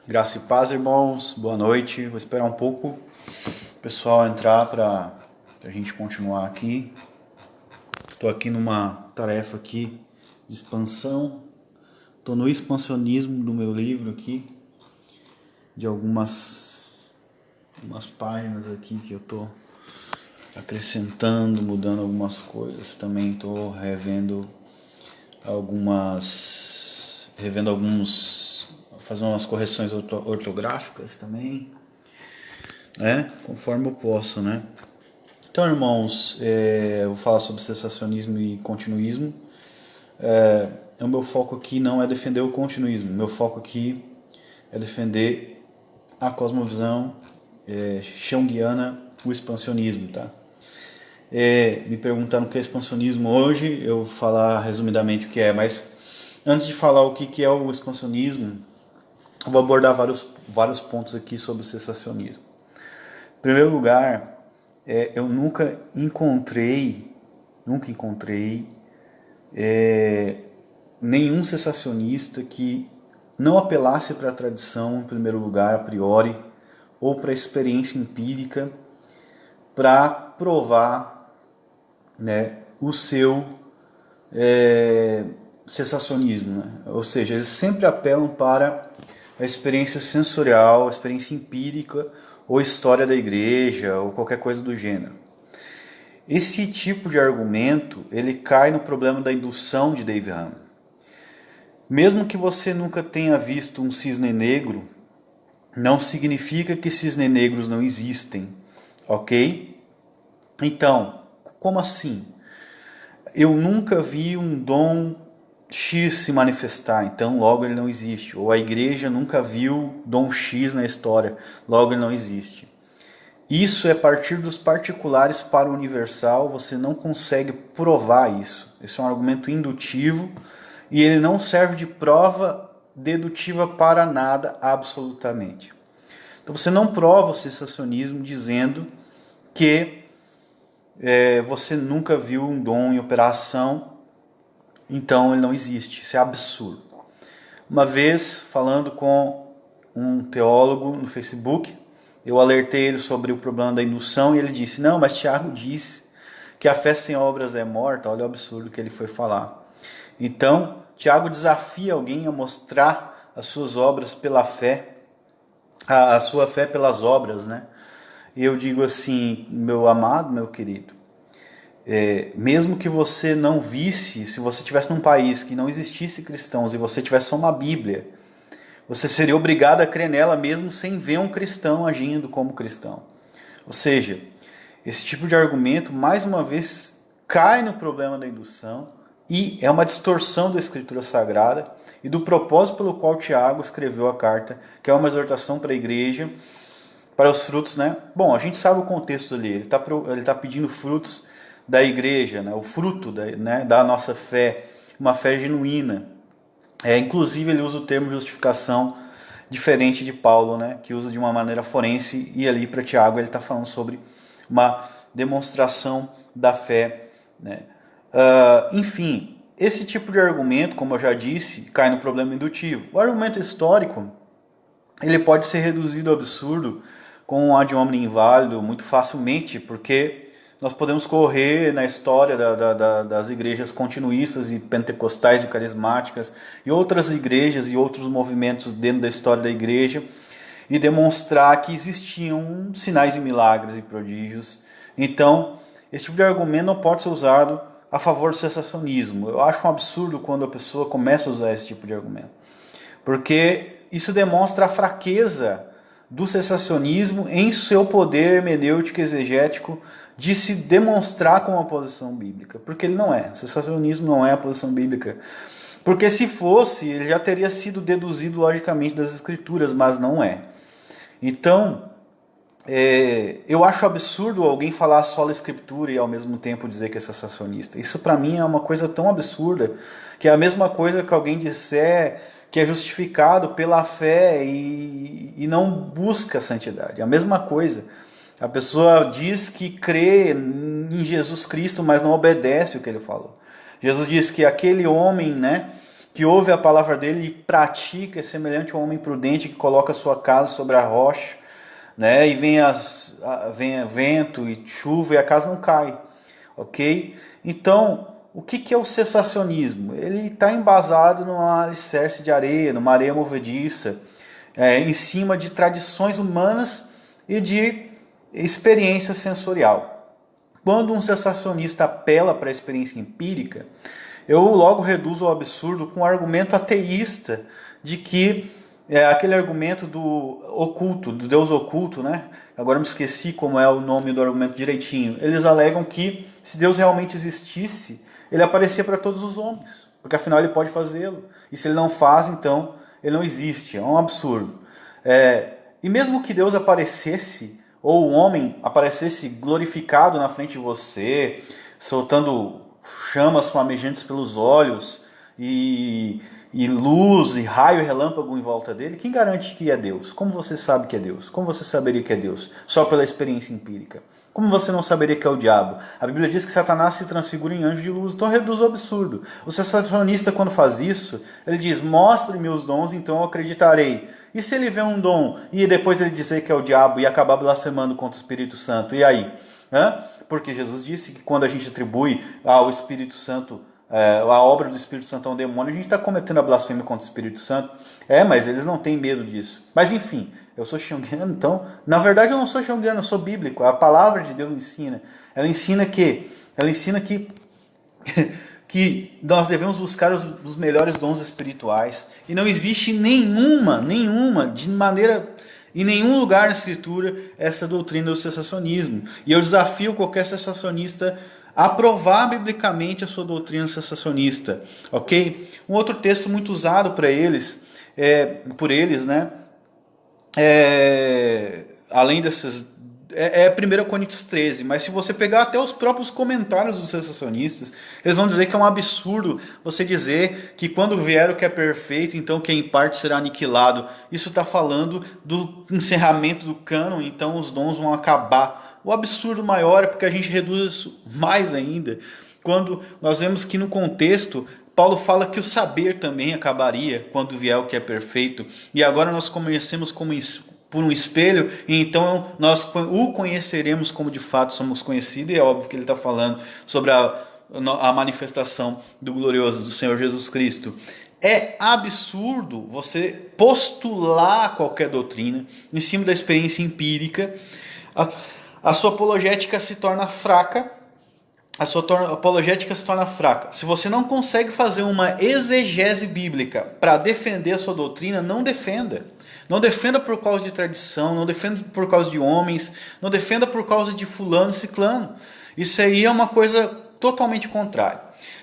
Graça e paz, irmãos. Boa noite. Vou esperar um pouco o pessoal entrar para a gente continuar aqui. Estou aqui numa tarefa aqui de expansão. Estou no expansionismo do meu livro aqui, de algumas páginas aqui que eu estou acrescentando, mudando algumas coisas. Também estou revendo fazendo umas correções ortográficas também, né? Conforme eu posso, né? Então, irmãos, eu vou falar sobre cessacionismo e continuismo. O meu foco aqui não é defender o continuismo, meu foco aqui é defender a cosmovisão junguiana, o expansionismo, tá? Me perguntaram o que é expansionismo hoje, eu vou falar resumidamente o que é, mas antes de falar o que é o expansionismo, eu vou abordar vários pontos aqui sobre o cessacionismo. Em primeiro lugar, eu nunca encontrei nenhum cessacionista que não apelasse para a tradição, em primeiro lugar, a priori, ou para a experiência empírica, para provar, né, o seu cessacionismo. Né? Ou seja, eles sempre apelam para a experiência sensorial, a experiência empírica, ou história da igreja, ou qualquer coisa do gênero. Esse tipo de argumento, ele cai no problema da indução de Dave Ham. Mesmo que você nunca tenha visto um cisne negro, não significa que cisnes negros não existem, ok? Então, como assim? Eu nunca vi um dom X se manifestar, então logo ele não existe. Ou a igreja nunca viu dom X na história, logo ele não existe. Isso é partir dos particulares para o universal, você não consegue provar isso. Esse é um argumento indutivo e ele não serve de prova dedutiva para nada, absolutamente. Então você não prova o cessacionismo dizendo que você nunca viu um dom em operação, então ele não existe. Isso é absurdo. Uma vez, falando com um teólogo no Facebook, eu alertei ele sobre o problema da indução e ele disse, não, mas Tiago disse que a fé sem obras é morta. Olha o absurdo que ele foi falar. Então, Tiago desafia alguém a mostrar as suas obras pela fé, a sua fé pelas obras, né? E eu digo assim, meu amado, meu querido, mesmo que você não visse, se você estivesse num país que não existisse cristãos e você tivesse só uma Bíblia, você seria obrigado a crer nela mesmo sem ver um cristão agindo como cristão. Ou seja, esse tipo de argumento, mais uma vez, cai no problema da indução e é uma distorção da Escritura Sagrada e do propósito pelo qual Tiago escreveu a carta, que é uma exortação para a igreja, para os frutos, né? Bom, a gente sabe o contexto ali, ele tá pedindo frutos da igreja, né? O fruto da nossa fé, uma fé genuína. Inclusive ele usa o termo justificação diferente de Paulo, né? Que usa de uma maneira forense, e ali para Tiago ele está falando sobre uma demonstração da fé, né? Enfim, esse tipo de argumento, como eu já disse, cai no problema indutivo. O argumento histórico ele pode ser reduzido ao absurdo com um ad hominem inválido muito facilmente, porque nós podemos correr na história das igrejas continuistas e pentecostais e carismáticas e outras igrejas e outros movimentos dentro da história da igreja e demonstrar que existiam sinais e milagres e prodígios. Então, esse tipo de argumento não pode ser usado a favor do cessacionismo. Eu acho um absurdo quando a pessoa começa a usar esse tipo de argumento, porque isso demonstra a fraqueza do cessacionismo em seu poder hermenêutico e exegético de se demonstrar como uma posição bíblica, porque ele não é. O cessacionismo não é a posição bíblica. Porque se fosse, ele já teria sido deduzido logicamente das escrituras, mas não é. Então, eu acho absurdo alguém falar só a escritura e ao mesmo tempo dizer que é cessacionista. Isso para mim é uma coisa tão absurda, que é a mesma coisa que alguém disser que é justificado pela fé e não busca a santidade. É a mesma coisa. A pessoa diz que crê em Jesus Cristo, mas não obedece o que ele falou. Jesus diz que aquele homem, né, que ouve a palavra dele e pratica, é semelhante a um homem prudente que coloca sua casa sobre a rocha, né? E vem vento e chuva e a casa não cai, ok? Então, o que é o cessacionismo? Ele está embasado numa alicerce de areia, numa areia movediça, em cima de tradições humanas e de experiência sensorial. Quando um cessacionista apela para a experiência empírica, eu logo reduzo ao absurdo com o argumento ateísta de que aquele argumento do oculto, do Deus oculto, né? Agora eu me esqueci como é o nome do argumento direitinho. Eles alegam que se Deus realmente existisse, ele aparecia para todos os homens, porque afinal ele pode fazê-lo. E se ele não faz, então ele não existe. É um absurdo. E mesmo que Deus aparecesse, ou o homem aparecesse glorificado na frente de você, soltando chamas flamejantes pelos olhos, e luz, e raio e relâmpago em volta dele, quem garante que é Deus? Como você sabe que é Deus? Como você saberia que é Deus? Só pela experiência empírica. Como você não saberia que é o diabo? A Bíblia diz que Satanás se transfigura em anjo de luz, então reduz o absurdo. O cessacionista, quando faz isso, ele diz, mostre-me os dons, então eu acreditarei. E se ele vê um dom, e depois ele dizer que é o diabo, e acabar blasfemando contra o Espírito Santo, e aí? Porque Jesus disse que quando a gente atribui ao Espírito Santo, a obra do Espírito Santo a um demônio, a gente está cometendo a blasfêmia contra o Espírito Santo. Mas eles não têm medo disso. Mas enfim, eu sou xanguiano, então, na verdade eu não sou xanguiano, eu sou bíblico. A palavra de Deus ensina. Ela ensina que que nós devemos buscar os melhores dons espirituais. E não existe nenhuma, de maneira, em nenhum lugar na Escritura, essa doutrina do cessacionismo. E eu desafio qualquer cessacionista a provar biblicamente a sua doutrina cessacionista. Ok? Um outro texto muito usado por eles, né? Além desses... É 1 Coríntios 13, mas se você pegar até os próprios comentários dos cessacionistas, eles vão dizer que é um absurdo você dizer que quando vier o que é perfeito, então quem em parte será aniquilado. Isso está falando do encerramento do cânon, então os dons vão acabar. O absurdo maior é porque a gente reduz isso mais ainda, quando nós vemos que no contexto Paulo fala que o saber também acabaria quando vier o que é perfeito, e agora nós conhecemos como isso por um espelho, e então nós o conheceremos como de fato somos conhecidos, e é óbvio que ele está falando sobre a manifestação do glorioso do Senhor Jesus Cristo. É absurdo você postular qualquer doutrina em cima da experiência empírica. A sua apologética se torna fraca. Se você não consegue fazer uma exegese bíblica para defender a sua doutrina, não defenda. Não defenda por causa de tradição, não defenda por causa de homens, não defenda por causa de fulano e ciclano. Isso aí é uma coisa totalmente contrária.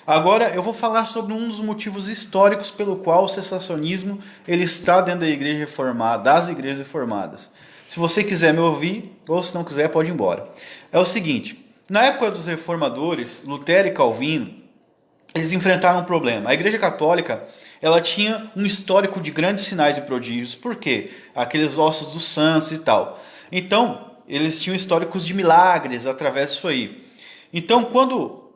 Agora eu vou falar sobre um dos motivos históricos pelo qual o cessacionismo ele está dentro da igreja reformada, das igrejas reformadas. Se você quiser me ouvir, ou se não quiser, pode ir embora. É o seguinte, na época dos reformadores, Lutero e Calvino, eles enfrentaram um problema. A igreja católica ela tinha um histórico de grandes sinais e prodígios. Por quê? Aqueles ossos dos santos e tal. Então, eles tinham históricos de milagres através disso aí. Então, quando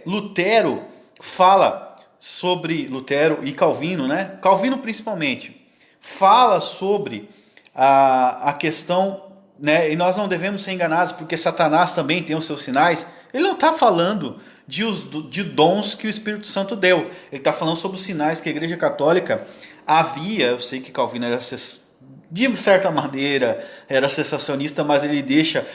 Lutero fala sobre... Lutero e Calvino, né? Calvino principalmente, fala sobre a questão... né? E nós não devemos ser enganados porque Satanás também tem os seus sinais. Ele não está falando de dons que o Espírito Santo deu. Ele está falando sobre os sinais que a Igreja Católica havia. Eu sei que Calvino era, de certa maneira, era cessacionista, mas ele deixa,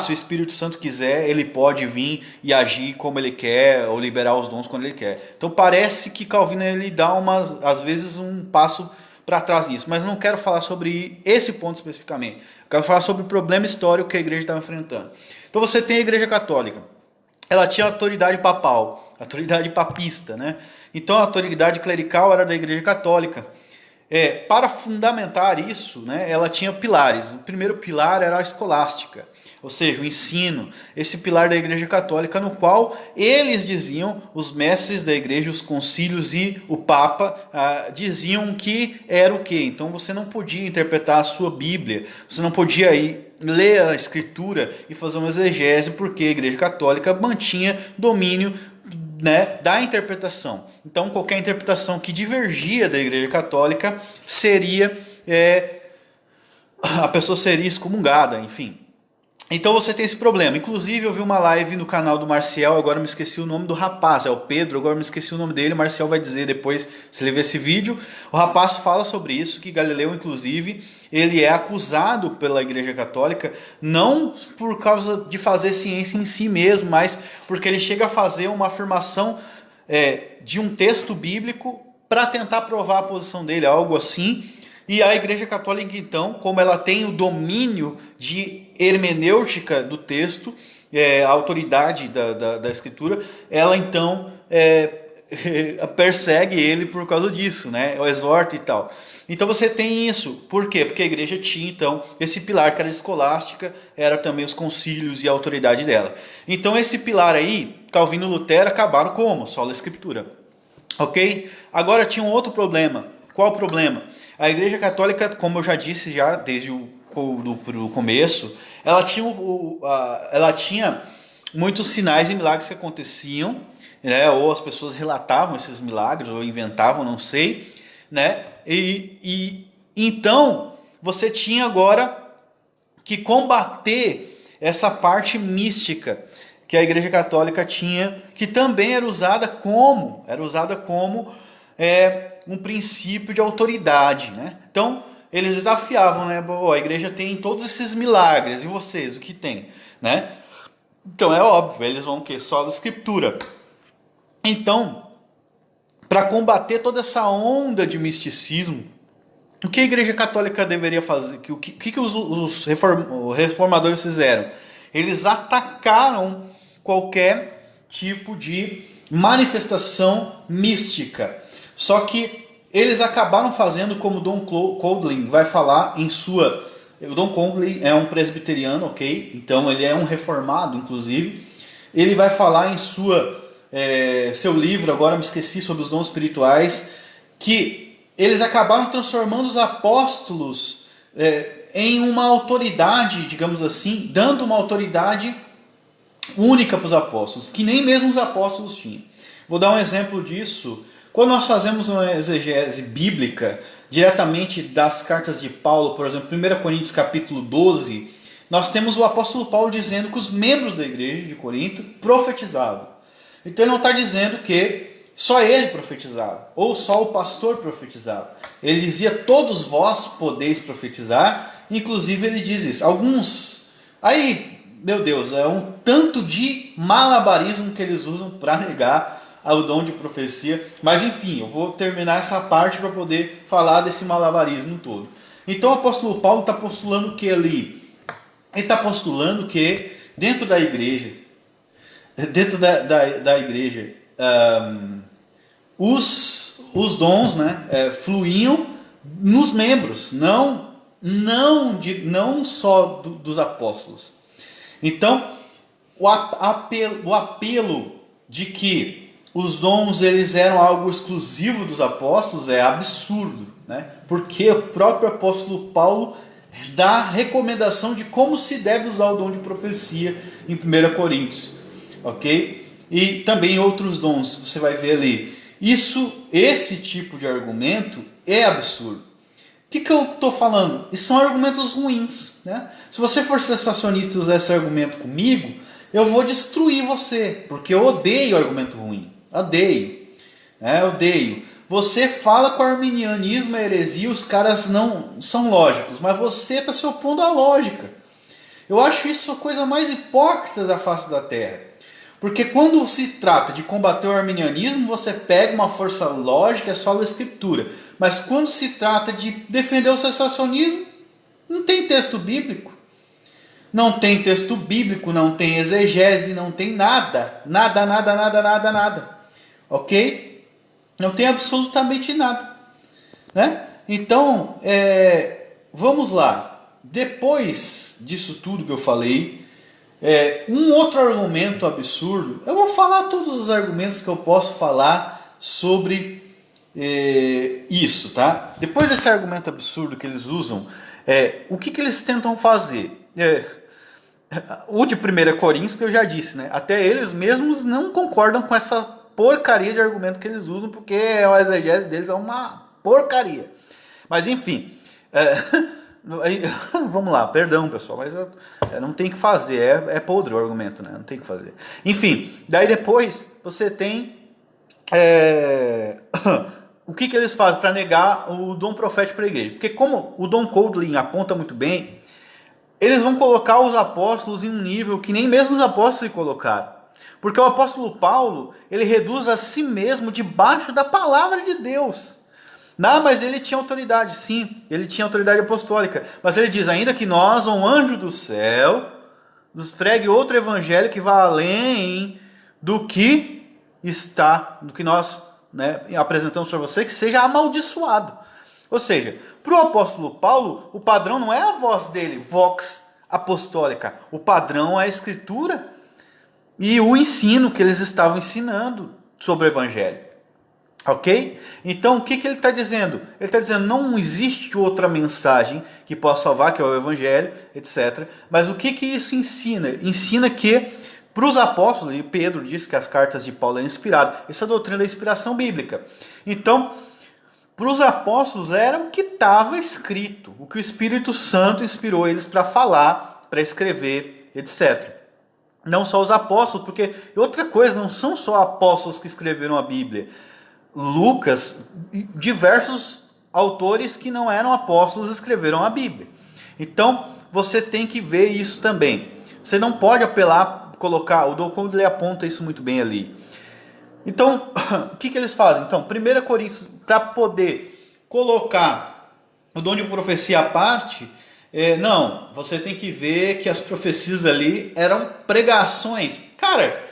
se o Espírito Santo quiser, ele pode vir e agir como ele quer, ou liberar os dons quando ele quer. Então parece que Calvino ele dá às vezes um passo para trás nisso, mas eu não quero falar sobre esse ponto especificamente. Eu quero falar sobre o problema histórico que a igreja estava enfrentando. Então você tem a Igreja Católica. Ela tinha autoridade papal, autoridade papista, né? Então a autoridade clerical era da Igreja Católica. Para fundamentar isso, né, ela tinha pilares. O primeiro pilar era a escolástica, ou seja, o ensino. Esse pilar da Igreja Católica, no qual eles diziam, os mestres da igreja, os concílios e o Papa, diziam que era o quê? Então você não podia interpretar a sua Bíblia, você não podia ler a Escritura e fazer uma exegese, porque a Igreja Católica mantinha domínio né, da interpretação. Então, qualquer interpretação que divergia da Igreja Católica seria, a pessoa seria excomungada, enfim. Então você tem esse problema. Inclusive eu vi uma live no canal do Marcial, agora eu me esqueci o nome do rapaz, é o Pedro, agora eu me esqueci o nome dele, o Marcial vai dizer depois, se ele ver esse vídeo. O rapaz fala sobre isso, que Galileu, inclusive, ele é acusado pela Igreja Católica, não por causa de fazer ciência em si mesmo, mas porque ele chega a fazer uma afirmação de um texto bíblico para tentar provar a posição dele, algo assim. E a Igreja Católica, então, como ela tem o domínio de hermenêutica do texto, a autoridade da Escritura, ela então persegue ele por causa disso, né? O exorta e tal. Então você tem isso. Por quê? Porque a igreja tinha, então, esse pilar que era a escolástica, era também os concílios e a autoridade dela. Então esse pilar aí, Calvino e Lutero acabaram como? Sola Escritura. Ok? Agora tinha um outro problema. Qual o problema? A Igreja Católica, como eu já disse já desde o começo, ela tinha muitos sinais e milagres que aconteciam, né? Ou as pessoas relatavam esses milagres, ou inventavam, não sei, né? E então você tinha agora que combater essa parte mística que a Igreja Católica tinha, que também era usada como um princípio de autoridade, né? Então eles desafiavam, né? A igreja tem todos esses milagres, e vocês, o que tem, né? Então é óbvio, eles vão o quê? Só da Escritura. Então, para combater toda essa onda de misticismo, o que a Igreja Católica deveria fazer? O que os reformadores fizeram? Eles atacaram qualquer tipo de manifestação mística. Só que eles acabaram fazendo como Don Coughlin vai falar em sua... O Don Coughlin é um presbiteriano, ok? Então ele é um reformado, inclusive. Ele vai falar em seu livro, agora me esqueci, sobre os dons espirituais, que eles acabaram transformando os apóstolos em uma autoridade, digamos assim, dando uma autoridade única para os apóstolos, que nem mesmo os apóstolos tinham. Vou dar um exemplo disso. Quando nós fazemos uma exegese bíblica diretamente das cartas de Paulo, por exemplo, 1 Coríntios capítulo 12, nós temos o apóstolo Paulo dizendo que os membros da igreja de Corinto profetizavam. Então ele não está dizendo que só ele profetizava, ou só o pastor profetizava. Ele dizia, todos vós podeis profetizar, inclusive ele diz isso. Alguns, aí, meu Deus, é um tanto de malabarismo que eles usam para negar o dom de profecia, mas enfim, eu vou terminar essa parte para poder falar desse malabarismo todo. Então o apóstolo Paulo está postulando que ali, ele está postulando que dentro da igreja, os dons, né, fluíam nos membros, não só dos apóstolos. Então o apelo de que os dons eles eram algo exclusivo dos apóstolos é absurdo, né? Porque o próprio apóstolo Paulo dá recomendação de como se deve usar o dom de profecia em 1 Coríntios, ok? E também outros dons, você vai ver ali. Esse tipo de argumento é absurdo. O que eu estou falando? Isso são argumentos ruins, né? Se você for sensacionista e usar esse argumento comigo, eu vou destruir você, porque eu odeio argumento ruim. Odeio. Você fala com o arminianismo, a heresia, os caras não são lógicos, mas você está se opondo à lógica. Eu acho isso a coisa mais hipócrita da face da Terra. Porque quando se trata de combater o arminianismo, você pega uma força lógica, é só a Escritura. Mas quando se trata de defender o sensacionismo, não tem texto bíblico. Não tem texto bíblico, não tem exegese, não tem nada. Nada. Ok? Não tem absolutamente nada. Né? Então, vamos lá. Depois disso tudo que eu falei, um outro argumento absurdo, eu vou falar todos os argumentos que eu posso falar sobre isso, tá? Depois desse argumento absurdo que eles usam, o que eles tentam fazer? O de 1 Coríntios que eu já disse, né? Até eles mesmos não concordam com essa porcaria de argumento que eles usam, porque a exegese deles é uma porcaria. Mas enfim, vamos lá, perdão pessoal, mas não tem que fazer, é podre o argumento, né? Não tem que fazer. Enfim, daí depois você tem o que eles fazem para negar o dom profético para a igreja. Porque como o Don Coldlin aponta muito bem, eles vão colocar os apóstolos em um nível que nem mesmo os apóstolos se colocaram. Porque o apóstolo Paulo, ele reduz a si mesmo debaixo da palavra de Deus. Não, mas ele tinha autoridade, sim, ele tinha autoridade apostólica. Mas ele diz, ainda que nós, um anjo do céu, nos pregue outro evangelho que vá além do que nós, né, apresentamos para você, que seja amaldiçoado. Ou seja, para o apóstolo Paulo, o padrão não é a voz dele, vox apostólica. O padrão é a escritura e o ensino que eles estavam ensinando sobre o evangelho. Ok? Então, o que ele está dizendo? Ele está dizendo, não existe outra mensagem que possa salvar, que é o evangelho, etc. Mas o que isso ensina? Ensina que, para os apóstolos, e Pedro diz que as cartas de Paulo eram inspiradas, essa doutrina da inspiração bíblica. Então, para os apóstolos era o que estava escrito, o que o Espírito Santo inspirou eles para falar, para escrever, etc. Não só os apóstolos, porque outra coisa, não são só apóstolos que escreveram a Bíblia. Lucas, diversos autores que não eram apóstolos escreveram a Bíblia. Então, você tem que ver isso também. Você não pode apelar, colocar, o Don Coldley aponta isso muito bem ali. Então, o que eles fazem? Então, 1 Coríntios, para poder colocar o dom de profecia à parte, não, você tem que ver que as profecias ali eram pregações. Cara,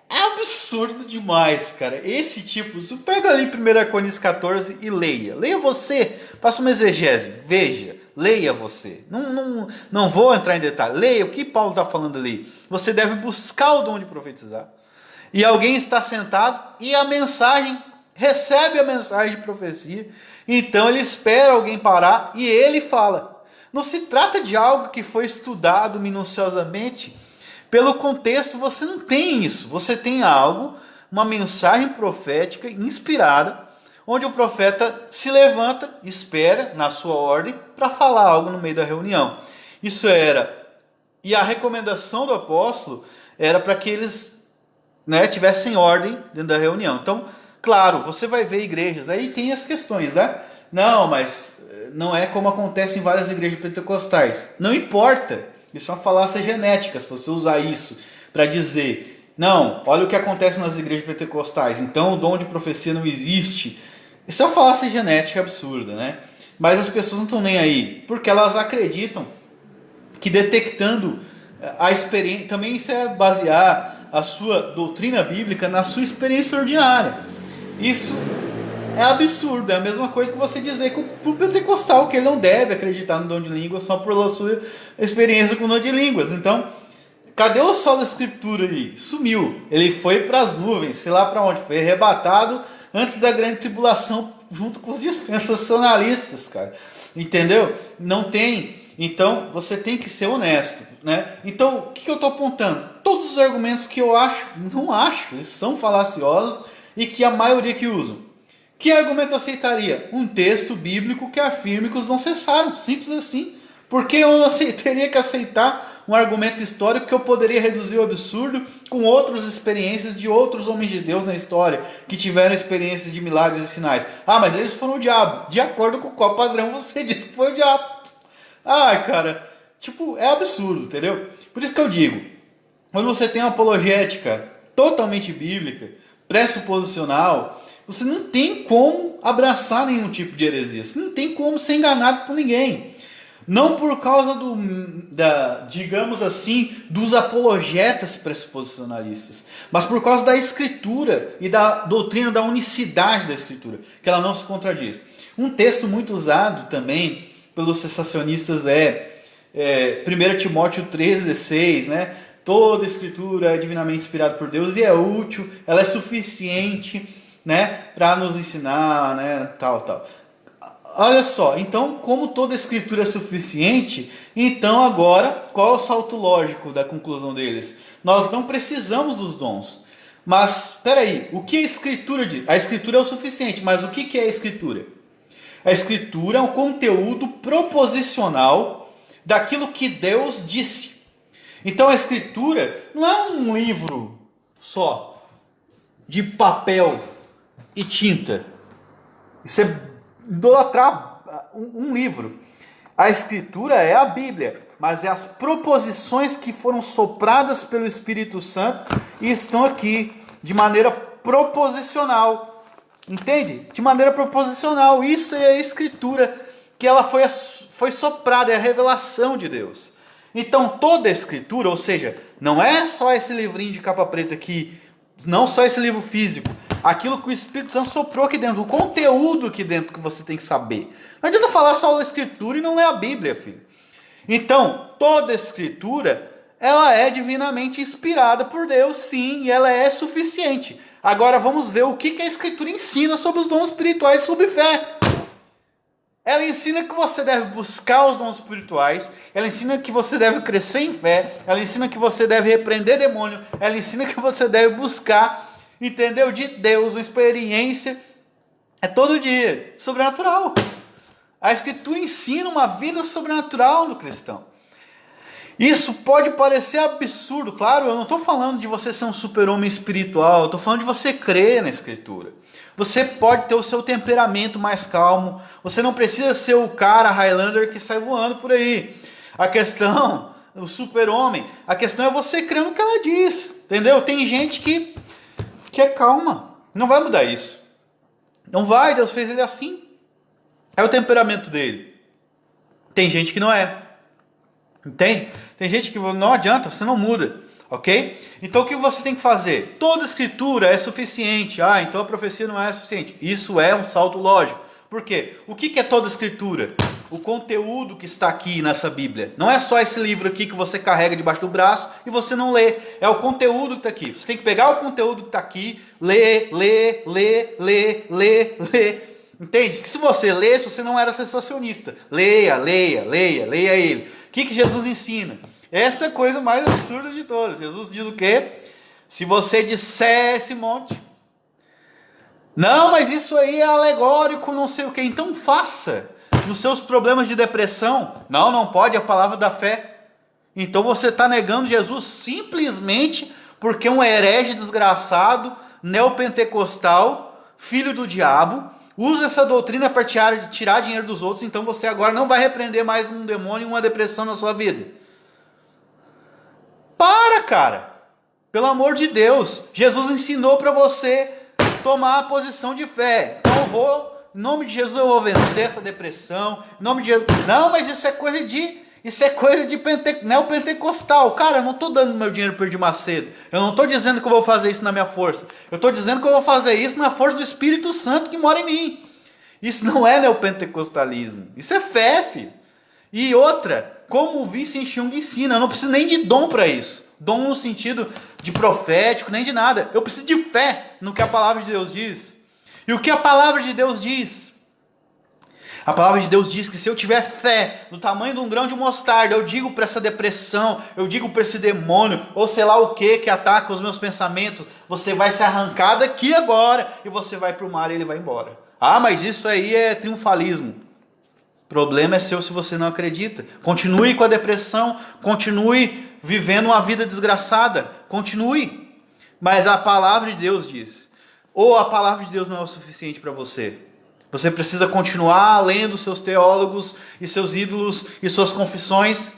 é absurdo demais, cara. Esse tipo, você pega ali 1 Coríntios 14 e leia. Leia você, faça uma exegese, veja, leia você. Não vou entrar em detalhe. Leia o que Paulo está falando ali. Você deve buscar o dom de profetizar. E alguém está sentado e recebe a mensagem de profecia. Então ele espera alguém parar e ele fala. Não se trata de algo que foi estudado minuciosamente. Pelo contexto, você não tem isso. Você tem algo, uma mensagem profética inspirada, onde o profeta se levanta, espera na sua ordem, para falar algo no meio da reunião. Isso era. E a recomendação do apóstolo era para que eles, né, tivessem ordem dentro da reunião. Então, claro, você vai ver igrejas, aí tem as questões, né? Não, mas não é como acontece em várias igrejas pentecostais. Não importa. Isso é uma falácia genética, se você usar isso para dizer, não, olha o que acontece nas igrejas pentecostais, então o dom de profecia não existe. Isso é uma falácia genética absurda, né? Mas as pessoas não estão nem aí, porque elas acreditam que detectando a experiência, também isso é basear a sua doutrina bíblica na sua experiência ordinária. Isso é absurdo, é a mesma coisa que você dizer que o pentecostal que ele não deve acreditar no dom de línguas só por sua experiência com o dom de línguas. Então, cadê o sol da escritura aí? Sumiu. Ele foi para as nuvens, sei lá para onde, foi arrebatado antes da grande tribulação junto com os dispensacionalistas, cara. Entendeu? Não tem. Então, você tem que ser honesto, né? Então, o que eu estou apontando? Todos os argumentos que eu não acho, eles são falaciosos e que a maioria que usam. Que argumento aceitaria? Um texto bíblico que afirme que os dons cessaram. Simples assim. Por que eu teria que aceitar um argumento histórico que eu poderia reduzir o absurdo com outras experiências de outros homens de Deus na história, que tiveram experiências de milagres e sinais? Ah, mas eles foram o diabo. De acordo com qual padrão você disse que foi o diabo? Ah, cara, tipo, é absurdo, entendeu? Por isso que eu digo, quando você tem uma apologética totalmente bíblica, pressuposicional, você não tem como abraçar nenhum tipo de heresia. Você não tem como ser enganado por ninguém. Não por causa digamos assim, dos apologetas pressuposicionalistas, mas por causa da escritura e da doutrina da unicidade da escritura, que ela não se contradiz. Um texto muito usado também pelos cessacionistas é 1 Timóteo 3,16, né? Toda escritura é divinamente inspirada por Deus e é útil, ela é suficiente, né, para nos ensinar, né, tal. Olha só, então, como toda escritura é suficiente, então agora, qual é o salto lógico da conclusão deles? Nós não precisamos dos dons. Mas, espera aí, o que a Escritura diz? A Escritura é o suficiente, mas o que é a Escritura? A Escritura é um conteúdo proposicional daquilo que Deus disse. Então a Escritura não é um livro só de papel e tinta. Isso é idolatrar um livro. A Escritura é a Bíblia, mas é as proposições que foram sopradas pelo Espírito Santo e estão aqui de maneira proposicional. Entende? De maneira proposicional. Isso é a Escritura, que ela foi soprada, é a revelação de Deus. Então toda a Escritura, ou seja, não é só esse livrinho de capa preta aqui, não só esse livro físico, aquilo que o Espírito Santo soprou aqui dentro, o conteúdo aqui dentro que você tem que saber. Não adianta falar só a Escritura e não ler a Bíblia, filho. Então, toda a Escritura, ela é divinamente inspirada por Deus, sim, e ela é suficiente. Agora vamos ver o que a Escritura ensina sobre os dons espirituais e sobre fé. Ela ensina que você deve buscar os dons espirituais, ela ensina que você deve crescer em fé, ela ensina que você deve repreender demônio, ela ensina que você deve buscar, entendeu? De Deus, uma experiência, é todo dia, sobrenatural. A Escritura ensina uma vida sobrenatural no cristão. Isso pode parecer absurdo, claro, eu não estou falando de você ser um super-homem espiritual, eu estou falando de você crer na Escritura. Você pode ter o seu temperamento mais calmo, você não precisa ser o cara Highlander que sai voando por aí. A questão, o super-homem, a questão é você crer no que ela diz, entendeu? Tem gente que é calma, não vai mudar isso. Não vai, Deus fez ele assim. É o temperamento dele. Tem gente que não é. Entende? Tem gente que não adianta, você não muda, ok? Então o que você tem que fazer? Toda escritura é suficiente. Ah, então a profecia não é suficiente. Isso é um salto lógico. Por quê? O que é toda escritura? O conteúdo que está aqui nessa Bíblia. Não é só esse livro aqui que você carrega debaixo do braço e você não lê. É o conteúdo que está aqui. Você tem que pegar o conteúdo que está aqui, ler. Entende? Que se você lesse, você não era sensacionista. Leia ele. O que Jesus ensina? Essa é a coisa mais absurda de todas. Jesus diz o quê? Se você disser esse monte, não, mas isso aí é alegórico, não sei o quê. Então faça. Nos seus problemas de depressão, não pode, é a palavra da fé. Então você está negando Jesus simplesmente porque um herege desgraçado, neopentecostal, filho do diabo, usa essa doutrina para tirar dinheiro dos outros, então você agora não vai repreender mais um demônio e uma depressão na sua vida. Para, cara! Pelo amor de Deus! Jesus ensinou para você tomar a posição de fé. Então em nome de Jesus eu vou vencer essa depressão. Em nome de Jesus. Não, mas isso é coisa de neopentecostal. Cara, eu não estou dando meu dinheiro para Edir Macedo. Eu não estou dizendo que eu vou fazer isso na minha força. Eu estou dizendo que eu vou fazer isso na força do Espírito Santo que mora em mim. Isso não é neopentecostalismo. Isso é fé, filho. E outra, como o Vincent Chung ensina, eu não preciso nem de dom para isso. Dom no sentido de profético, nem de nada. Eu preciso de fé no que a palavra de Deus diz. E o que a palavra de Deus diz? A palavra de Deus diz que se eu tiver fé no tamanho de um grão de mostarda, eu digo para essa depressão, eu digo para esse demônio, ou sei lá o que ataca os meus pensamentos, você vai se arrancar daqui agora e você vai para o mar e ele vai embora. Ah, mas isso aí é triunfalismo. O problema é seu se você não acredita. Continue com a depressão, continue vivendo uma vida desgraçada, continue. Mas a palavra de Deus diz, ou a palavra de Deus não é o suficiente para você. Você precisa continuar lendo seus teólogos e seus ídolos e suas confissões.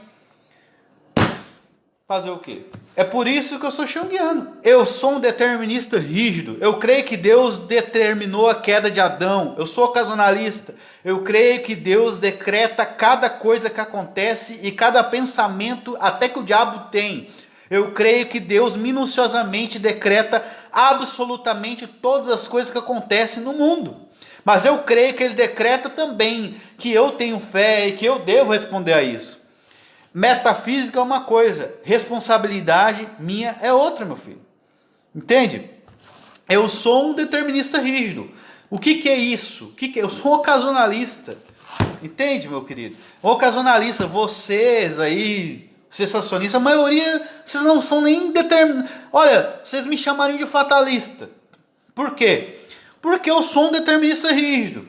Fazer o quê? É por isso que eu sou junguiano. Eu sou um determinista rígido. Eu creio que Deus determinou a queda de Adão. Eu sou ocasionalista. Eu creio que Deus decreta cada coisa que acontece e cada pensamento até que o diabo tem. Eu creio que Deus minuciosamente decreta absolutamente todas as coisas que acontecem no mundo. Mas eu creio que ele decreta também que eu tenho fé e que eu devo responder a isso. Metafísica é uma coisa, responsabilidade minha é outra, meu filho. Entende? Eu sou um determinista rígido. O que é isso? Eu sou um ocasionalista. Entende, meu querido? Ocasionalista, vocês aí, sensacionista, a maioria, vocês não são nem determinados. Olha, vocês me chamariam de fatalista. Por quê? Porque eu sou um determinista rígido.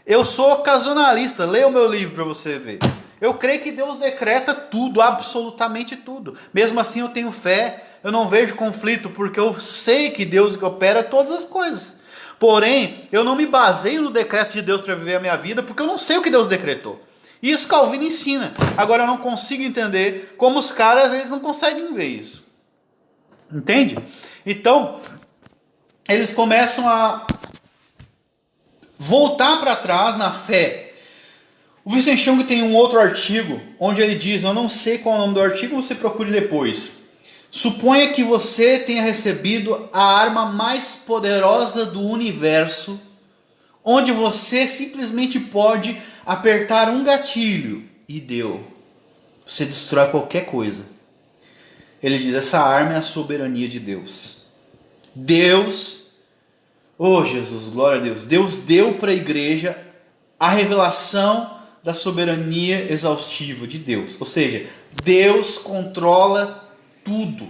Eu sou ocasionalista. Leia o meu livro para você ver. Eu creio que Deus decreta tudo, absolutamente tudo. Mesmo assim eu tenho fé, eu não vejo conflito, porque eu sei que Deus opera todas as coisas. Porém, eu não me baseio no decreto de Deus para viver a minha vida, porque eu não sei o que Deus decretou. Isso Calvino ensina. Agora eu não consigo entender como os caras eles não conseguem ver isso. Entende? Então, eles começam a voltar para trás na fé. O Vincent Chung tem um outro artigo onde ele diz, eu não sei qual é o nome do artigo, você procure depois. Suponha que você tenha recebido a arma mais poderosa do universo, onde você simplesmente pode apertar um gatilho e deu. Você destrói qualquer coisa. Ele diz, essa arma é a soberania de Deus. Deus, oh Jesus, glória a Deus. Deus deu para a igreja a revelação da soberania exaustiva de Deus. Ou seja, Deus controla tudo.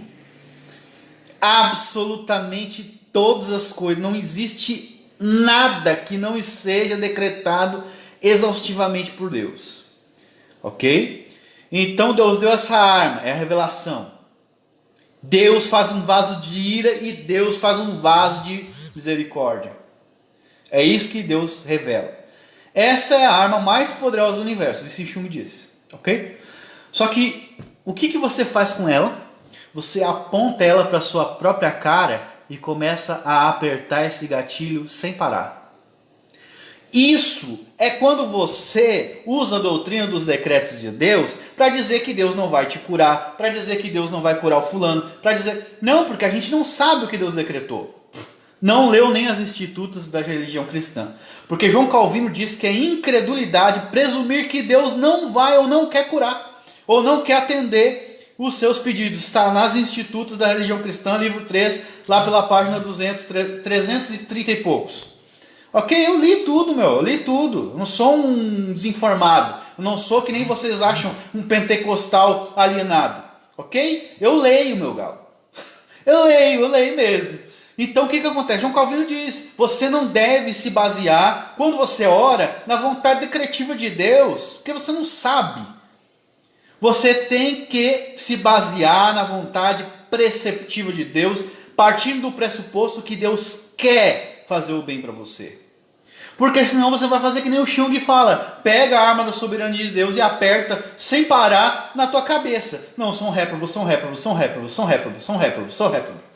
Absolutamente todas as coisas. Não existe nada que não seja decretado exaustivamente por Deus. Ok? Então Deus deu essa arma, é a revelação. Deus faz um vaso de ira e Deus faz um vaso de misericórdia. É isso que Deus revela. Essa é a arma mais poderosa do universo, Vincent Chung disse. Ok? Só que, o que você faz com ela? Você aponta ela para sua própria cara e começa a apertar esse gatilho sem parar. Isso é quando você usa a doutrina dos decretos de Deus para dizer que Deus não vai te curar, para dizer que Deus não vai curar o fulano, para dizer... Não, porque a gente não sabe o que Deus decretou. Não leu nem as institutas da religião cristã. Porque João Calvino diz que é incredulidade presumir que Deus não vai ou não quer curar, ou não quer atender os seus pedidos. Está nas institutas da religião cristã, livro 3, lá pela página 330 e poucos. Ok, eu li tudo, eu li tudo. Eu não sou um desinformado. Eu não sou que nem vocês acham um pentecostal alienado. Ok? Eu leio, meu galo. Eu leio mesmo. Então o que acontece? João Calvino diz, você não deve se basear, quando você ora, na vontade decretiva de Deus, porque você não sabe. Você tem que se basear na vontade preceptiva de Deus, partindo do pressuposto que Deus quer fazer o bem para você. Porque senão você vai fazer que nem o Chung fala, pega a arma da soberania de Deus e aperta sem parar na tua cabeça. Não, sou um réprobo, sou um réprobo, sou um réprobo, sou um réprobo, sou um réprobo, sou um réprobo.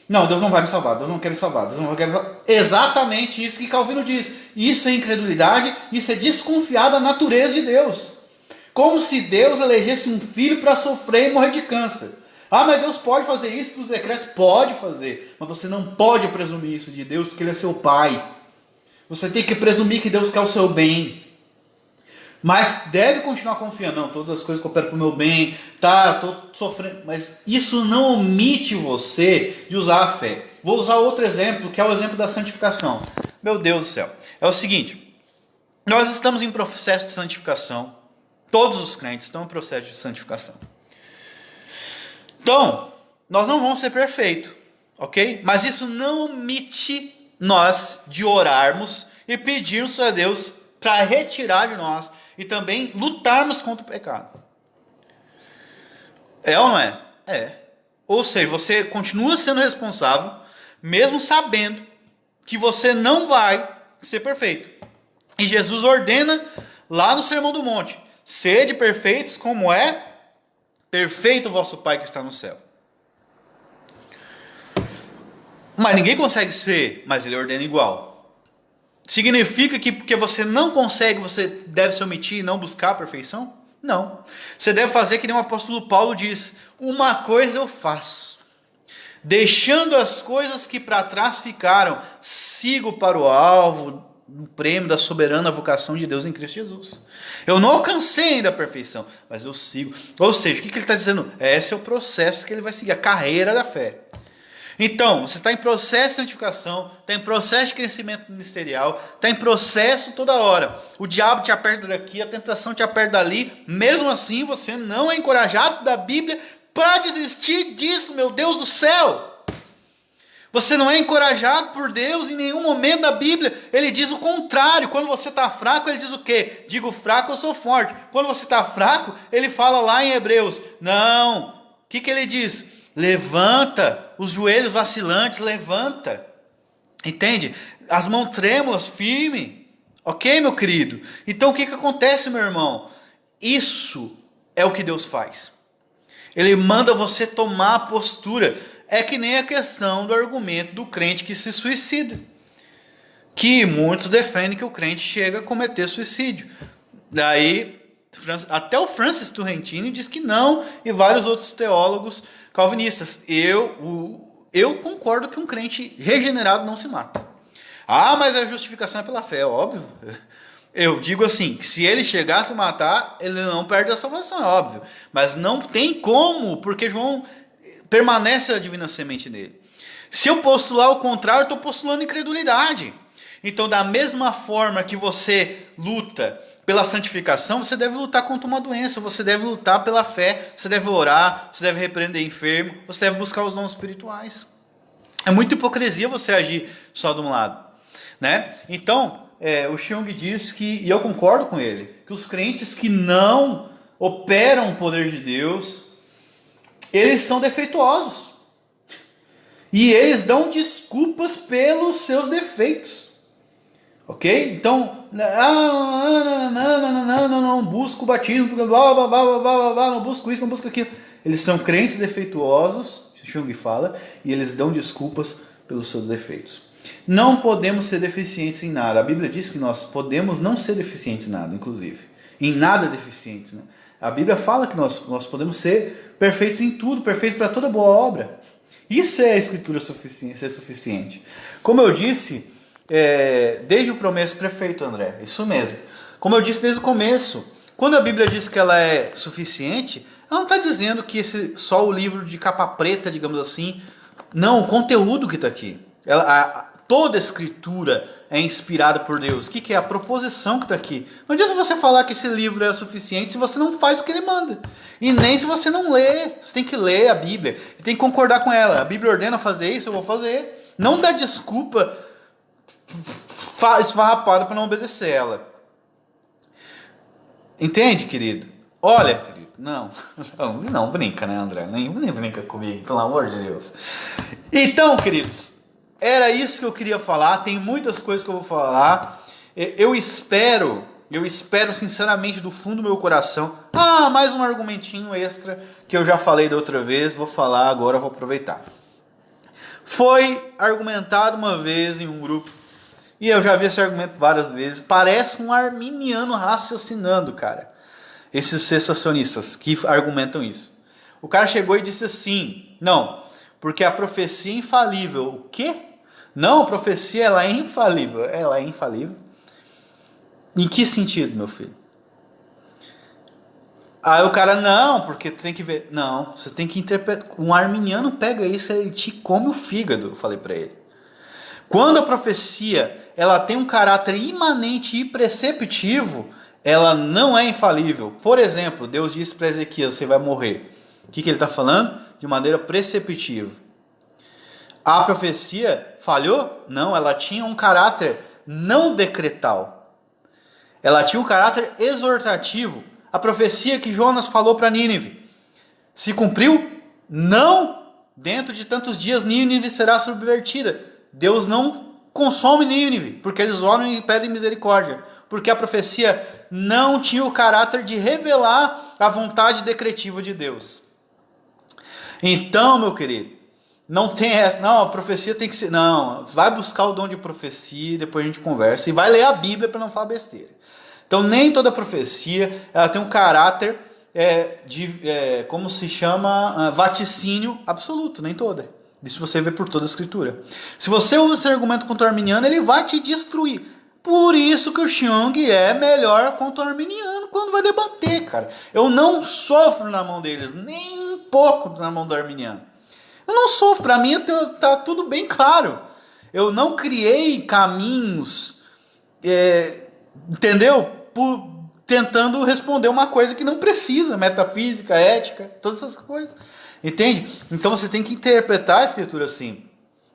Não, Deus não vai me salvar, Deus não quer me salvar, Deus não quer me salvar. Exatamente isso que Calvino diz. Isso é incredulidade, isso é desconfiar da natureza de Deus. Como se Deus elegesse um filho para sofrer e morrer de câncer. Ah, mas Deus pode fazer isso para os decretos? Pode fazer, mas você não pode presumir isso de Deus, porque Ele é seu Pai. Você tem que presumir que Deus quer o seu bem. Mas deve continuar confiando. Não, todas as coisas cooperam para o meu bem. Tá, estou sofrendo. Mas isso não omite você de usar a fé. Vou usar outro exemplo, que é o exemplo da santificação. Meu Deus do céu. É o seguinte. Nós estamos em processo de santificação. Todos os crentes estão em processo de santificação. Então, nós não vamos ser perfeitos. Ok? Mas isso não omite nós de orarmos e pedirmos a Deus para retirar de nós e também lutarmos contra o pecado. É ou não é? É. Ou seja, você continua sendo responsável, mesmo sabendo que você não vai ser perfeito. E Jesus ordena lá no Sermão do Monte, sede perfeitos como é perfeito o vosso Pai que está no céu. Mas ninguém consegue ser, mas ele ordena igual. Significa que porque você não consegue, você deve se omitir e não buscar a perfeição? Não. Você deve fazer que nem o apóstolo Paulo diz, uma coisa eu faço, deixando as coisas que para trás ficaram, sigo para o alvo, o prêmio da soberana vocação de Deus em Cristo Jesus. Eu não alcancei ainda a perfeição, mas eu sigo. Ou seja, o que ele está dizendo? Esse é o processo que ele vai seguir, a carreira da fé. Então, você está em processo de santificação, está em processo de crescimento ministerial, está em processo toda hora. O diabo te aperta daqui, a tentação te aperta dali. Mesmo assim, você não é encorajado da Bíblia para desistir disso, meu Deus do céu. Você não é encorajado por Deus em nenhum momento da Bíblia. Ele diz o contrário. Quando você está fraco, ele diz o quê? Digo fraco, eu sou forte. Quando você está fraco, ele fala lá em Hebreus. Não. O que ele diz? Levanta os joelhos vacilantes, levanta. Entende? As mãos trêmulas, firme. Ok, meu querido? Então o que acontece, meu irmão? Isso é o que Deus faz. Ele manda você tomar a postura. É que nem a questão do argumento do crente que se suicida. Que muitos defendem que o crente chega a cometer suicídio. Daí, até o Francis Turrentini diz que não, e vários outros teólogos calvinistas. Eu concordo que um crente regenerado não se mata. Ah, mas a justificação é pela fé, óbvio. Eu digo assim, que se ele chegar a se matar, ele não perde a salvação, é óbvio. Mas não tem como, porque João permanece a divina semente nele. Se eu postular o contrário, eu estou postulando incredulidade. Então, da mesma forma que você luta pela santificação, você deve lutar contra uma doença, você deve lutar pela fé, você deve orar, você deve repreender enfermo, você deve buscar os dons espirituais. É muita hipocrisia você agir só de um lado, né? Então, o Chung diz que, e eu concordo com ele, que os crentes que não operam o poder de Deus, eles são defeituosos. E eles dão desculpas pelos seus defeitos. Ok? Então, não busco o batismo, não busco isso, não busco aquilo. Eles são crentes defeituosos, Chung fala, e eles dão desculpas pelos seus defeitos. Não podemos ser deficientes em nada. A Bíblia diz que nós podemos não ser deficientes em nada, inclusive. Em nada deficientes, né? A Bíblia fala que nós podemos ser perfeitos em tudo, perfeitos para toda boa obra. Isso é a Escritura ser suficiente. Como eu disse, desde o começo, prefeito André, isso mesmo. Como eu disse desde o começo, quando a Bíblia diz que ela é suficiente, ela não está dizendo que só o livro de capa preta, digamos assim. Não, o conteúdo que está aqui. Toda a Escritura é inspirada por Deus. O que é a proposição que está aqui? Não adianta você falar que esse livro é suficiente se você não faz o que ele manda. E nem se você não lê. Você tem que ler a Bíblia. E tem que concordar com ela. A Bíblia ordena fazer isso, eu vou fazer. Não dá desculpa esfarrapada para não obedecer ela. Entende, querido? Olha, querido. Não brinca, né, André? Nem brinca comigo, pelo amor de Deus. Então, queridos, era isso que eu queria falar. Tem muitas coisas que eu vou falar. Eu espero sinceramente do fundo do meu coração. Mais um argumentinho extra que eu já falei da outra vez. Vou falar agora, vou aproveitar. Foi argumentado uma vez em um grupo, e eu já vi esse argumento várias vezes. Parece um arminiano raciocinando, cara. Esses cessacionistas que argumentam isso. O cara chegou e disse assim: não, porque a profecia é infalível. O quê? Não, a profecia ela é infalível. Ela é infalível? Em que sentido, meu filho? Aí o cara, não, porque tu tem que ver. Não, você tem que interpretar. Um arminiano pega isso e te come o fígado, eu falei para ele. Quando a profecia ela tem um caráter imanente e preceptivo, ela não é infalível. Por exemplo, Deus disse para Ezequias: você vai morrer. O que ele está falando? De maneira preceptiva. A profecia falhou? Não, ela tinha um caráter não decretal. Ela tinha um caráter exortativo. A profecia que Jonas falou para Nínive se cumpriu? Não! Dentro de tantos dias Nínive será subvertida. Deus não consome Nínive, porque eles oram e pedem misericórdia. Porque a profecia não tinha o caráter de revelar a vontade decretiva de Deus. Então, meu querido, não tem essa. Não, a profecia tem que ser. Não, vai buscar o dom de profecia, depois a gente conversa. E vai ler a Bíblia para não falar besteira. Então, nem toda profecia ela tem um caráter como se chama, vaticínio absoluto, nem toda. Isso você vê por toda a Escritura. Se você usa esse argumento contra o arminiano, ele vai te destruir. Por isso que o Chung é melhor contra o arminiano quando vai debater, cara. Eu não sofro na mão deles, nem um pouco na mão do arminiano. Eu não sofro, para mim tá tudo bem claro. Eu não criei caminhos, entendeu? Tentando responder uma coisa que não precisa, metafísica, ética, todas essas coisas. Entende? Então você tem que interpretar a escritura assim.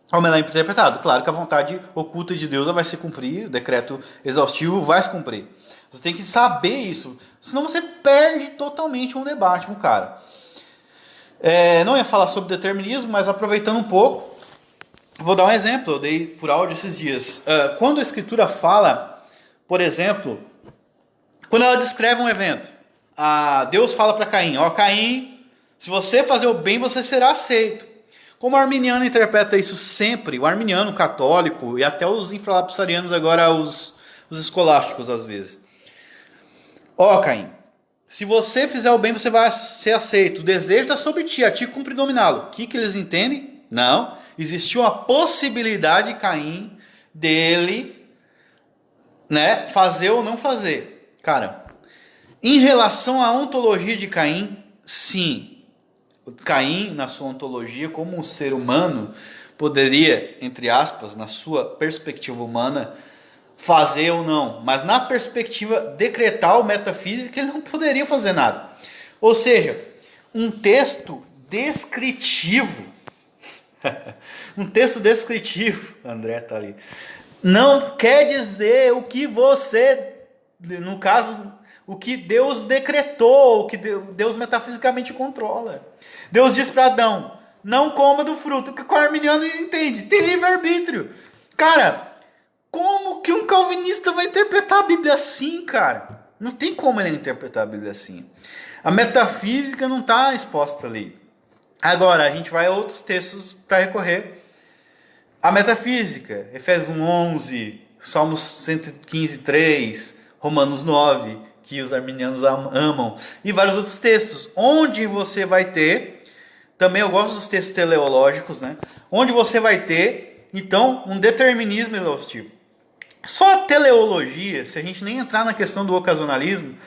Como ela é interpretada. Claro que a vontade oculta de Deus vai se cumprir, o decreto exaustivo vai se cumprir. Você tem que saber isso, senão você perde totalmente um debate com o cara. Não ia falar sobre determinismo, mas aproveitando um pouco, vou dar um exemplo, eu dei por áudio esses dias. Quando a escritura fala, por exemplo, quando ela descreve um evento, Deus fala para Caim, Caim, se você fazer o bem, você será aceito. Como o arminiano interpreta isso sempre, o arminiano, o católico e até os infralapsarianos, agora os escolásticos às vezes. Caim, se você fizer o bem, você vai ser aceito. O desejo está sobre ti, a ti cumpre dominá-lo. O que eles entendem? Não. Existiu a possibilidade de Caim, dele, né, fazer ou não fazer. Cara, em relação à ontologia de Caim, sim. Caim, na sua ontologia, como um ser humano, poderia, entre aspas, na sua perspectiva humana, fazer ou não. Mas na perspectiva decretal, metafísica, ele não poderia fazer nada. Ou seja, um texto descritivo, um texto descritivo, André está ali, não quer dizer o que você, no caso, o que Deus decretou, o que Deus metafisicamente controla. Deus diz para Adão, não coma do fruto, que o arminiano entende, tem livre-arbítrio. Cara, como que um calvinista vai interpretar a Bíblia assim, cara? Não tem como ele interpretar a Bíblia assim. A metafísica não está exposta ali. Agora, a gente vai a outros textos para recorrer. A metafísica, Efésios 11, Salmos 115, 3, Romanos 9, que os arminianos amam, e vários outros textos, onde você vai ter, também eu gosto dos textos teleológicos, né? Onde você vai ter, então, um determinismo exaustivo. Só a teleologia, se a gente nem entrar na questão do ocasionalismo,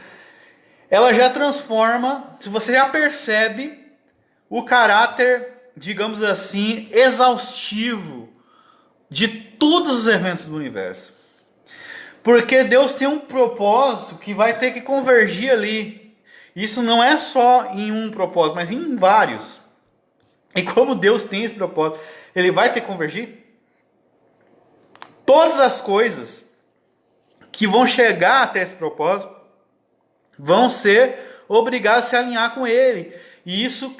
ela já transforma, se você já percebe o caráter, digamos assim, exaustivo de todos os eventos do universo. Porque Deus tem um propósito que vai ter que convergir ali. Isso não é só em um propósito, mas em vários. E como Deus tem esse propósito, ele vai ter que convergir. Todas as coisas que vão chegar até esse propósito vão ser obrigadas a se alinhar com ele. E isso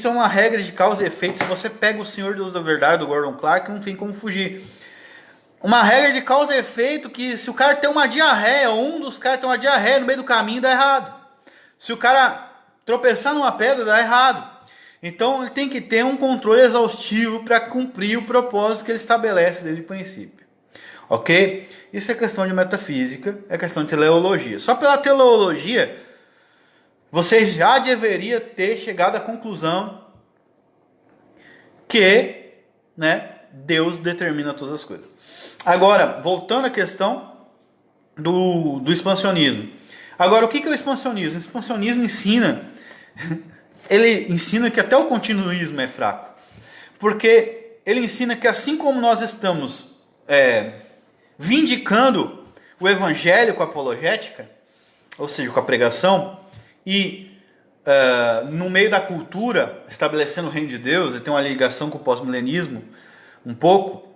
é uma regra de causa e efeito. Se você pega o Senhor Deus da Verdade, do Gordon Clark, não tem como fugir. Uma regra de causa e efeito que se o cara tem uma diarreia, ou um dos caras tem uma diarreia no meio do caminho, dá errado. Se o cara tropeçar numa pedra, dá errado. Então ele tem que ter um controle exaustivo para cumprir o propósito que ele estabelece desde o princípio. Ok? Isso é questão de metafísica, é questão de teleologia. Só pela teleologia, você já deveria ter chegado à conclusão que, né, Deus determina todas as coisas. Agora, voltando à questão do expansionismo. Agora, o que é o expansionismo? O expansionismo ensina, ele ensina que até o continuismo é fraco. Porque ele ensina que assim como nós estamos vindicando o evangelho com a apologética, ou seja, com a pregação, e no meio da cultura, estabelecendo o reino de Deus, ele tem uma ligação com o pós-milenismo, um pouco,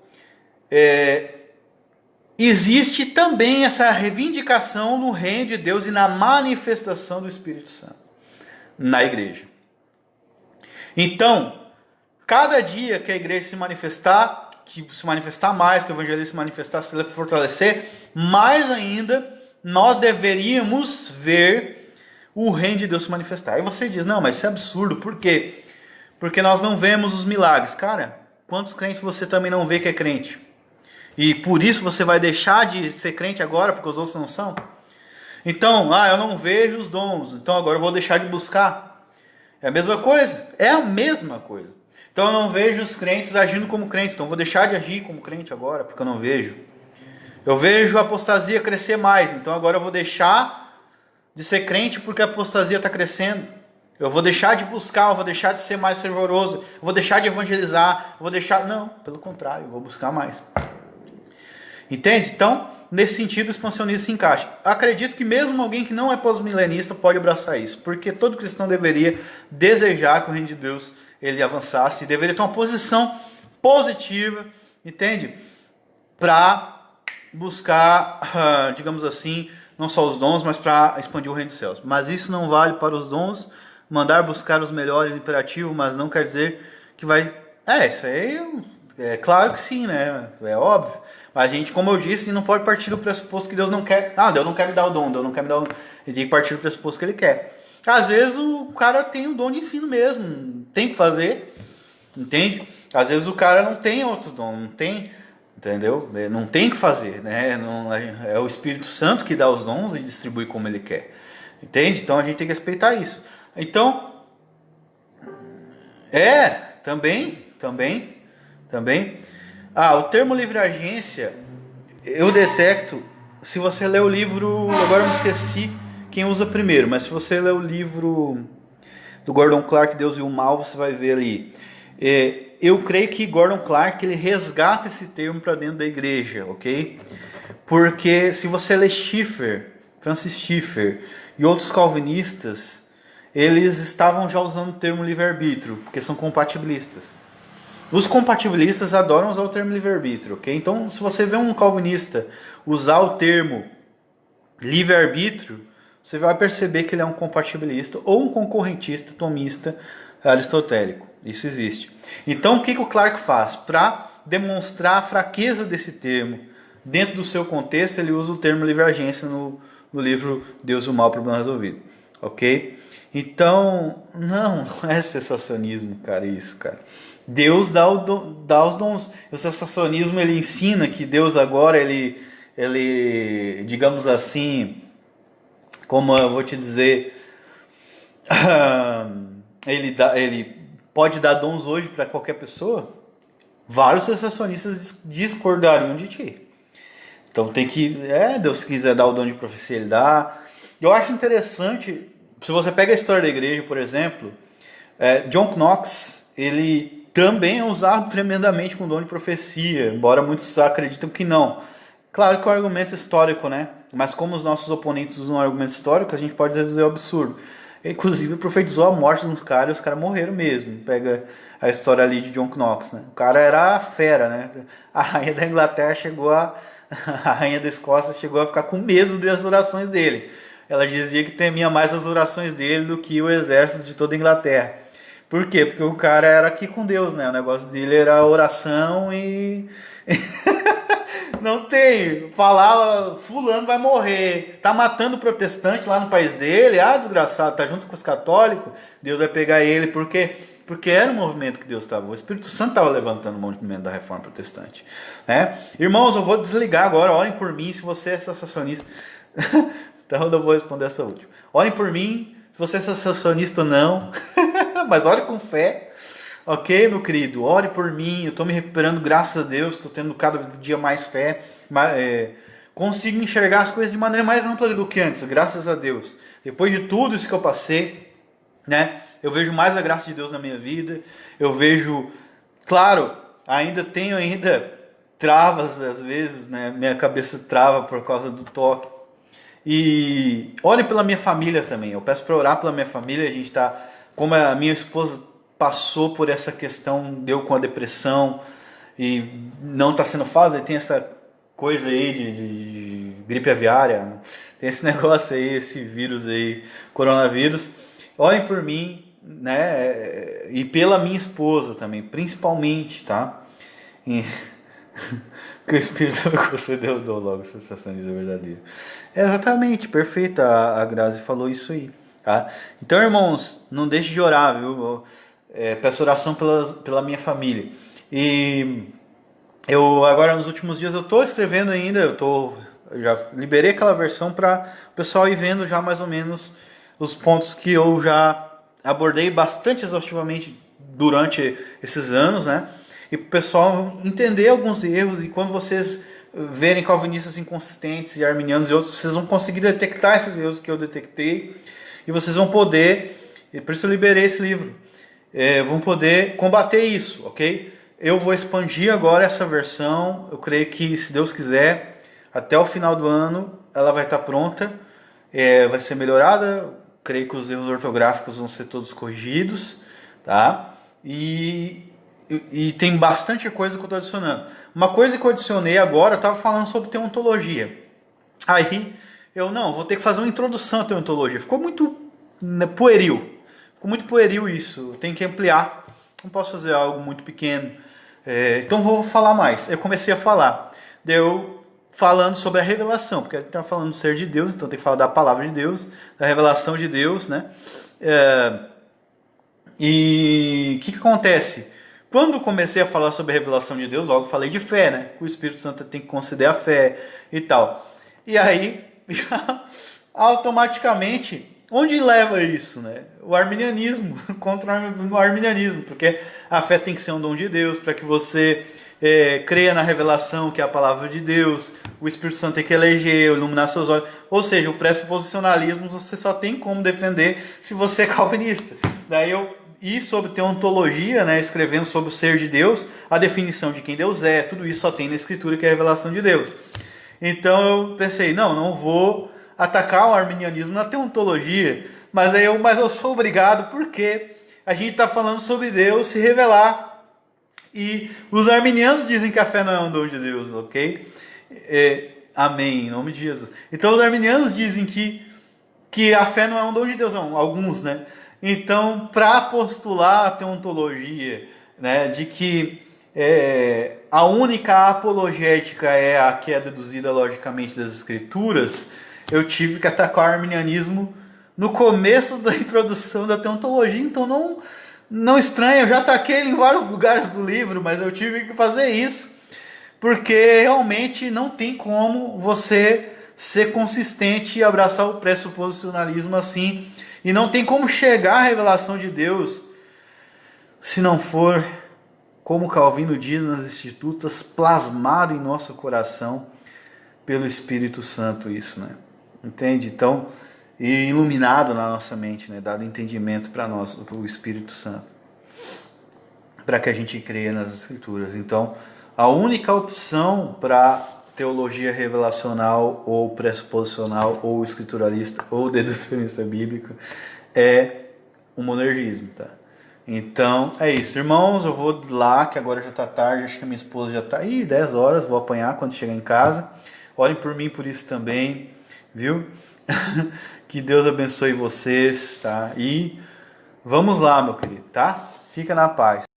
existe também essa reivindicação no reino de Deus e na manifestação do Espírito Santo na igreja. Então, cada dia que a igreja se manifestar mais, que o evangelho se manifestar, se fortalecer, mais ainda nós deveríamos ver o reino de Deus se manifestar. Aí você diz, não, mas isso é absurdo, por quê? Porque nós não vemos os milagres. Cara, quantos crentes você também não vê que é crente? E por isso você vai deixar de ser crente agora, porque os outros não são? Então, eu não vejo os dons, então agora eu vou deixar de buscar. É a mesma coisa? É a mesma coisa. Então eu não vejo os crentes agindo como crentes, então eu vou deixar de agir como crente agora, porque eu não vejo. Eu vejo a apostasia crescer mais, então agora eu vou deixar de ser crente porque a apostasia está crescendo. Eu vou deixar de buscar, eu vou deixar de ser mais fervoroso, eu vou deixar de evangelizar, eu vou deixar... Não, pelo contrário, eu vou buscar mais. Entende? Então, nesse sentido, o expansionismo se encaixa. Acredito que mesmo alguém que não é pós-milenista pode abraçar isso, porque todo cristão deveria desejar que o reino de Deus ele avançasse, deveria ter uma posição positiva, entende? Para buscar, digamos assim, não só os dons, mas para expandir o reino dos céus. Mas isso não vale para os dons, mandar buscar os melhores imperativo, mas não quer dizer que vai... Isso aí é claro que sim, né? É óbvio. Mas a gente, como eu disse, não pode partir do pressuposto que Deus não quer... Deus não quer me dar o dom, Deus não quer me dar o dom. Ele tem que partir do pressuposto que Ele quer. Às vezes o cara tem o dom de ensino mesmo, tem que fazer, entende? Às vezes o cara não tem outro dom, não tem... Entendeu? Não tem que fazer, né? Não, é o Espírito Santo que dá os dons e distribui como Ele quer. Entende? Então a gente tem que respeitar isso. Então, também. O termo livre agência, eu detecto, se você ler o livro, agora eu me esqueci quem usa primeiro, mas se você ler o livro do Gordon Clark, Deus e o Mal, você vai ver ali. Eu creio que Gordon Clark ele resgata esse termo para dentro da igreja, ok? Porque se você ler Francis Schaeffer e outros calvinistas, eles estavam já usando o termo livre-arbítrio, porque são compatibilistas. Os compatibilistas adoram usar o termo livre-arbítrio, ok? Então, se você vê um calvinista usar o termo livre-arbítrio, você vai perceber que ele é um compatibilista ou um concorrentista tomista aristotélico. Isso existe. Então, o que o Clark faz? Para demonstrar a fraqueza desse termo, dentro do seu contexto, ele usa o termo livre-agência no livro Deus e o Mal, Problema Resolvido. Ok? Então, não é sensacionismo, cara. Deus dá os dons. O sensacionismo, ele ensina que Deus agora, ele digamos assim, como eu vou te dizer, ele pode dar dons hoje para qualquer pessoa. Vários sensacionistas discordariam de ti. Então tem que, Deus quiser dar o dom de profecia, Ele dá. Eu acho interessante, se você pega a história da igreja, por exemplo, John Knox, ele também é usado tremendamente com o dom de profecia, embora muitos acreditam que não. Claro que é um argumento histórico, né? Mas como os nossos oponentes usam um argumento histórico, a gente pode dizer o absurdo. Ele, inclusive, profetizou a morte de uns caras e os caras morreram mesmo. Pega a história ali de John Knox, né? O cara era fera, né? A rainha da Inglaterra a rainha da Escócia chegou a ficar com medo das orações dele. Ela dizia que temia mais as orações dele do que o exército de toda a Inglaterra. Por quê? Porque o cara era aqui com Deus, né? O negócio dele era oração e... Não tem, falar fulano vai morrer, tá matando protestante lá no país dele, desgraçado, tá junto com os católicos, Deus vai pegar ele, porque era o movimento que Deus estava, o Espírito Santo estava levantando o movimento da reforma protestante, né? Irmãos, eu vou desligar agora, orem por mim se você é sensacionista, então eu não vou responder essa última, orem por mim, se você é sensacionista ou não, mas ore com fé. Ok, meu querido, ore por mim, eu estou me recuperando, graças a Deus, estou tendo cada dia mais fé, consigo enxergar as coisas de maneira mais ampla do que antes, graças a Deus. Depois de tudo isso que eu passei, né, eu vejo mais a graça de Deus na minha vida, eu vejo, claro, tenho travas às vezes, né, minha cabeça trava por causa do toque. E ore pela minha família também, eu peço para orar pela minha família, a gente está, como a minha esposa passou por essa questão, deu com a depressão e não está sendo fácil, tem essa coisa aí de gripe aviária, tem esse negócio aí, esse vírus aí, coronavírus. Orem por mim, né, e pela minha esposa também, principalmente, tá? Que o Espírito concedeu o dom logo, sensacionismo verdadeiro. Exatamente, perfeito, a Grazi falou isso aí, tá? Então, irmãos, não deixe de orar, viu? Peço oração pela minha família. E eu agora nos últimos dias eu estou escrevendo ainda, eu já liberei aquela versão para o pessoal ir vendo já mais ou menos os pontos que eu já abordei bastante exaustivamente durante esses anos, né? E para o pessoal entender alguns erros, e quando vocês verem calvinistas inconsistentes e arminianos e outros, vocês vão conseguir detectar esses erros que eu detectei, e vocês vão poder E por isso eu liberei esse livro. Vão poder combater isso, ok? Eu vou expandir agora essa versão. Eu creio que, se Deus quiser, até o final do ano ela vai estar pronta. Vai ser melhorada. Creio que os erros ortográficos vão ser todos corrigidos, tá? E tem bastante coisa que eu estou adicionando. Uma coisa que eu adicionei agora, eu estava falando sobre teontologia. Aí eu vou ter que fazer uma introdução à teontologia. Ficou muito pueril. Ficou muito pueril isso. Eu tenho que ampliar. Não posso fazer algo muito pequeno. Então vou falar mais. Eu comecei a falar. Deu falando sobre a revelação, porque a gente está falando do ser de Deus, então tem que falar da palavra de Deus, da revelação de Deus, né? E o que acontece? Quando comecei a falar sobre a revelação de Deus, logo falei de fé, né? Que o Espírito Santo tem que conceder a fé e tal. E aí, automaticamente, onde leva isso, né? O arminianismo, contra o arminianismo, porque a fé tem que ser um dom de Deus, para que você creia na revelação, que é a palavra de Deus, o Espírito Santo tem que eleger, iluminar seus olhos. Ou seja, o pressuposicionalismo você só tem como defender se você é calvinista. Daí e sobre teontologia, né, escrevendo sobre o ser de Deus, a definição de quem Deus é, tudo isso só tem na Escritura, que é a revelação de Deus. Então eu pensei, não vou atacar o arminianismo na teontologia, mas eu sou obrigado porque a gente está falando sobre Deus se revelar. E os arminianos dizem que a fé não é um dom de Deus, ok? Amém, em nome de Jesus. Então os arminianos dizem que a fé não é um dom de Deus, não, alguns, né? Então, para postular a teontologia, né, de que a única apologética é a que é deduzida logicamente das Escrituras, eu tive que atacar o arminianismo no começo da introdução da teontologia. Então não estranha, eu já ataquei ele em vários lugares do livro, mas eu tive que fazer isso, porque realmente não tem como você ser consistente e abraçar o pressuposicionalismo assim. E não tem como chegar à revelação de Deus se não for, como Calvino diz nas Institutas, plasmado em nosso coração pelo Espírito Santo, isso, né? Entende? Então, e iluminado na nossa mente, né? Dado entendimento para nós, pelo Espírito Santo, para que a gente creia nas Escrituras. Então, a única opção para teologia revelacional ou pressuposicional ou escrituralista ou deducionista bíblico é o monergismo, tá? Então é isso, irmãos. Eu vou lá, que agora já está tarde, acho que a minha esposa já está aí, 10 horas, vou apanhar quando chegar em casa. Orem por mim por isso também, viu? Que Deus abençoe vocês, tá? E vamos lá, meu querido, tá? Fica na paz.